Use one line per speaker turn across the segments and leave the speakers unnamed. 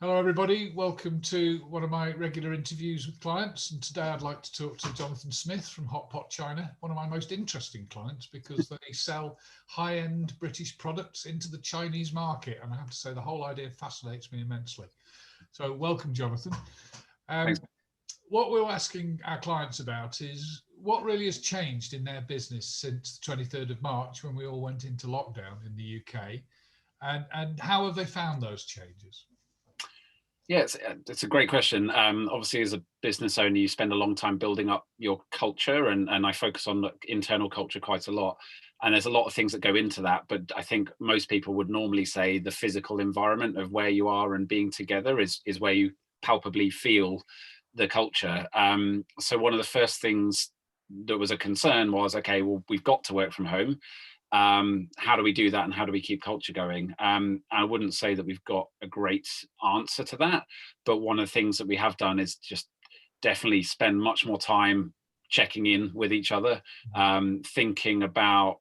Hello everybody, welcome to one of my regular interviews with clients, and today I'd like to talk to Jonathan Smith from Hot Pot China, one of my most interesting clients because they sell high-end British products into the Chinese market, and I have to say the whole idea fascinates me immensely. So welcome, Jonathan.
Thanks.
What we're asking our clients about is what really has changed in their business since the 23rd of March when we all went into lockdown in the UK, and how have they found those changes?
Yeah, it's a great question. Obviously, as a business owner, you spend a long time building up your culture, and I focus on the internal culture quite a lot. And there's a lot of things that go into that. But I think most people would normally say the physical environment of where you are and being together is where you palpably feel the culture. So one of the first things that was a concern was, okay, well, we've got to work from home. How do we do that, and how do we keep culture going? I wouldn't say that we've got a great answer to that, but one of the things that we have done is just definitely spend much more time checking in with each other, thinking about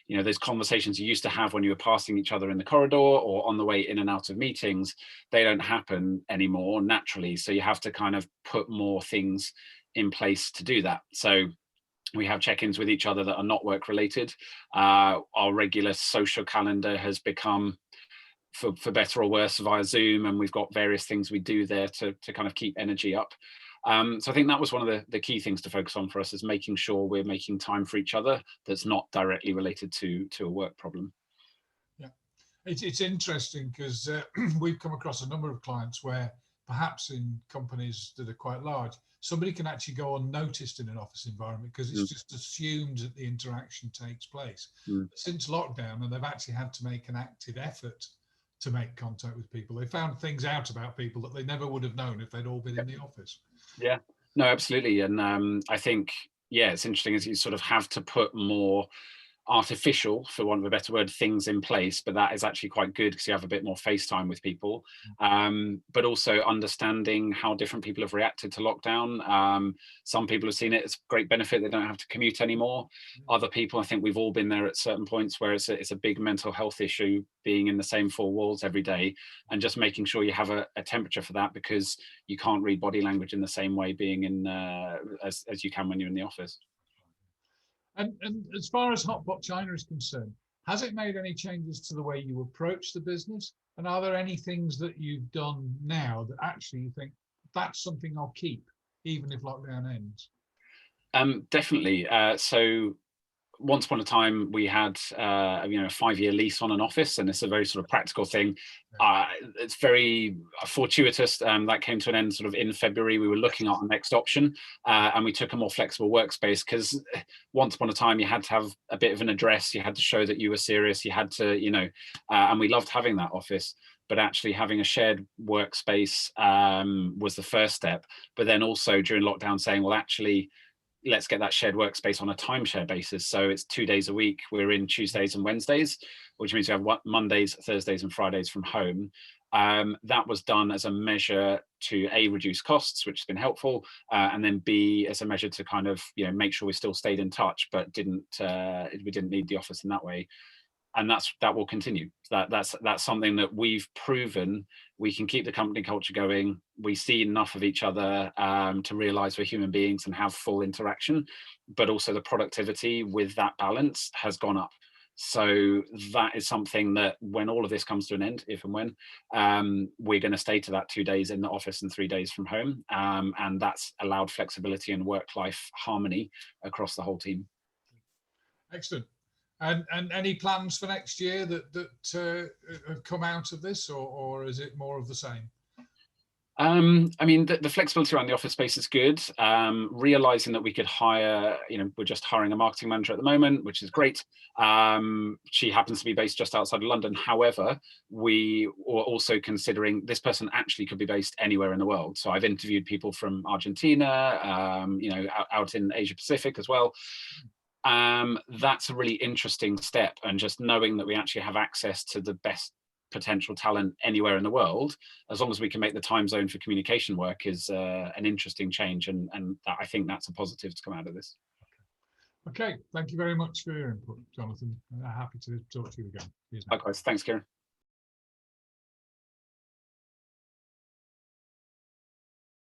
those conversations you used to have when you were passing each other in the corridor or on the way in and out of meetings. They don't happen anymore naturally, so you have to kind of put more things in place to do that. So we have check-ins with each other that are not work related. Our regular social calendar has become, for better or worse, via Zoom, and we've got various things we do there to kind of keep energy up. So I think that was one of the key things to focus on for us, is making sure we're making time for each other that's not directly related to a work problem.
Yeah, it's interesting because we've come across a number of clients where perhaps in companies that are quite large, somebody can actually go unnoticed in an office environment because it's just assumed that the interaction takes place. Since lockdown, and they've actually had to make an active effort to make contact with people, they found things out about people that they never would have known if they'd all been in the office.
Yeah, no, absolutely. And I think, yeah, it's interesting as you sort of have to put more artificial, for want of a better word, things in place, but that is actually quite good because you have a bit more face time with people, but also understanding how different people have reacted to lockdown. Some people have seen it as a great benefit, they don't have to commute anymore. Other people, I think we've all been there at certain points where it's a big mental health issue being in the same four walls every day, and just making sure you have a temperature for that, because you can't read body language in the same way being in as you can when you're in the office.
And as far as Hot Pot China is concerned, has it made any changes to the way you approach the business? And are there any things that you've done now that actually you think that's something I'll keep, even if lockdown ends?
Definitely. So once upon a time, we had a 5-year lease on an office, and it's a very sort of practical thing. It's very fortuitous that came to an end sort of in February. We were looking at our next option, and we took a more flexible workspace, because once upon a time you had to have a bit of an address, you had to show that you were serious, you had to, and we loved having that office. But actually having a shared workspace was the first step. But then also during lockdown saying, well, actually, let's get that shared workspace on a timeshare basis. So it's 2 days a week. We're in Tuesdays and Wednesdays, which means we have Mondays, Thursdays, and Fridays from home. That was done as a measure to reduce costs, which has been helpful, and then B, as a measure to kind of make sure we still stayed in touch, but we didn't need the office in that way. And that will continue. That's something that we've proven we can keep the company culture going. We see enough of each other to realize we're human beings and have full interaction, but also the productivity with that balance has gone up. So that is something that when all of this comes to an end, if and when, we're going to stay to that 2 days in the office and 3 days from home, and that's allowed flexibility and work-life harmony across the whole team.
Excellent. And any plans for next year that have come out of this, or is it more of the same?
I mean, the flexibility around the office space is good. Realizing that we could hire, we're just hiring a marketing manager at the moment, which is great. She happens to be based just outside of London. However, we were also considering this person actually could be based anywhere in the world. So I've interviewed people from Argentina, out in Asia Pacific as well. That's a really interesting step, and just knowing that we actually have access to the best potential talent anywhere in the world, as long as we can make the time zone for communication work, is an interesting change, and I think that's a positive to come out of this.
Okay, thank you very much for your input, Jonathan. Happy to talk to you again.
Likewise, thanks, Kieron.